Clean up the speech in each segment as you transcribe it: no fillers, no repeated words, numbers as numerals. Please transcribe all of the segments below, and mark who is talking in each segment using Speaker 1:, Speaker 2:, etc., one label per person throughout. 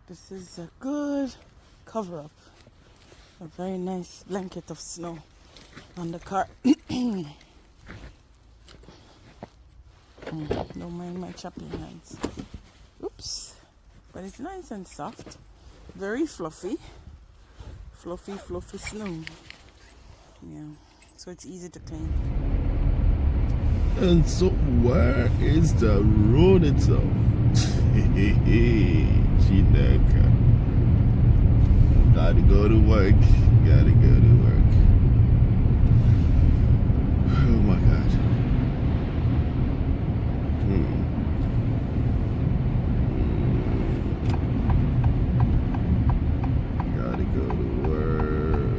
Speaker 1: This is a good cover up. A very nice blanket of snow on the car. Don't mind my choppy hands. Oops. But it's nice and soft. Very fluffy. Fluffy snow. Yeah. So it's easy to clean.
Speaker 2: And so where is the road itself? Chineka. Gotta go to work. Gotta go to work. Oh my God. Gotta go to work.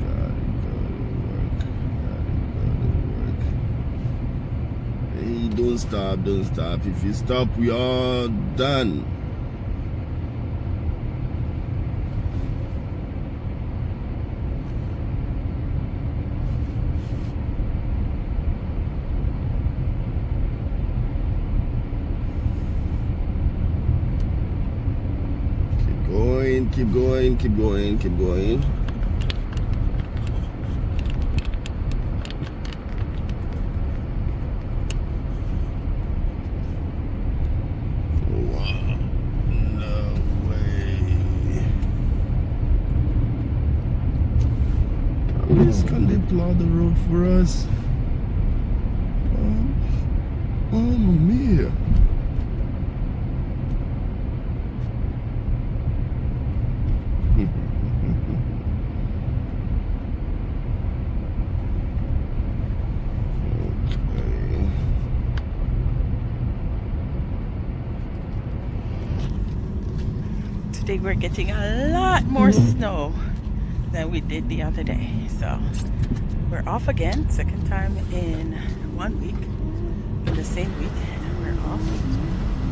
Speaker 2: Gotta go to work. Hey, don't stop, don't stop. If you stop, we are done. Keep going, keep going, keep going. Wow, no way. At least can they plow the road for us? Mamma mia.
Speaker 1: Today we're getting a lot more snow than we did the other day. So we're off again, second time in 1 week, in the same week, and we're off.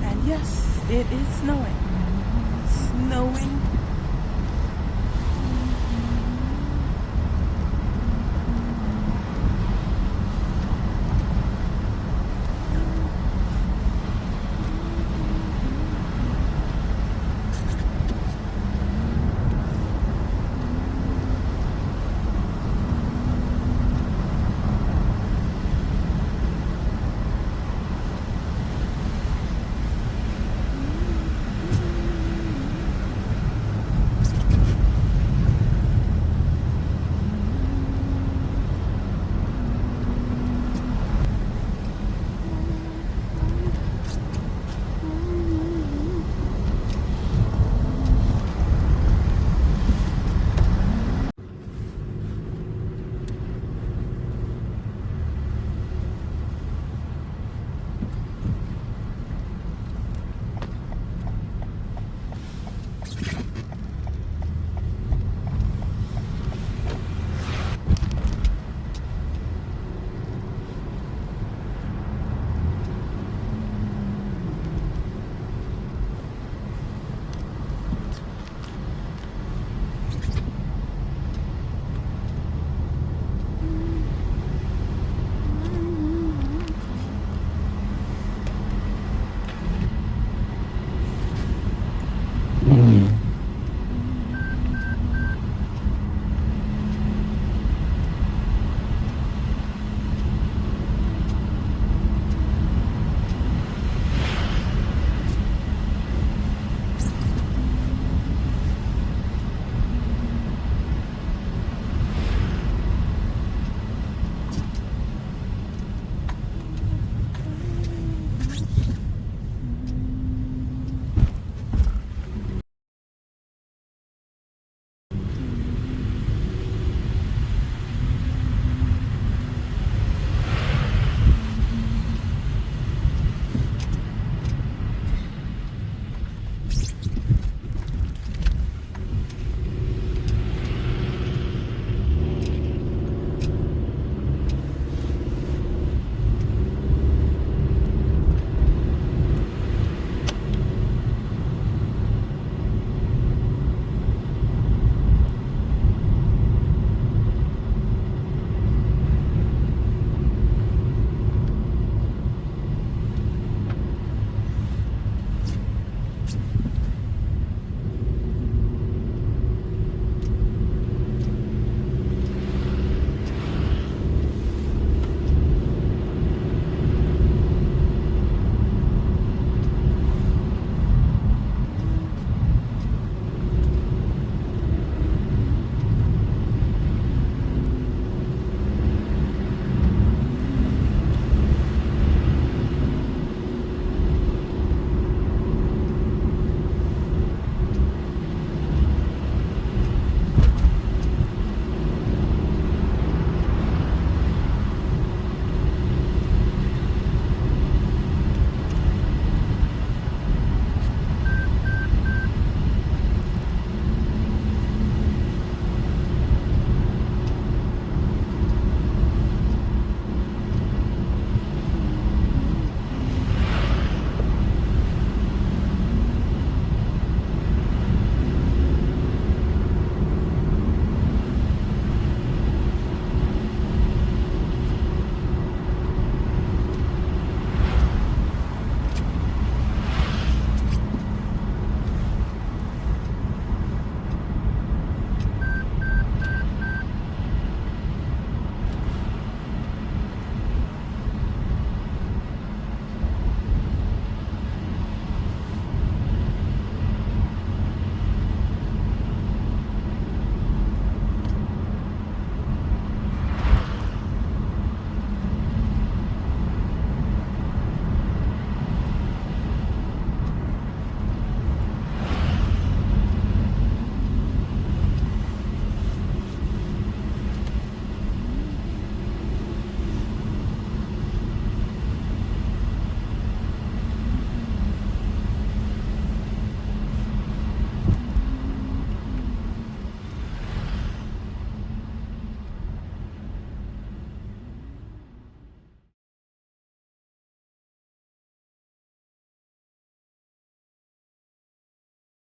Speaker 1: And yes, it is snowing. Snowing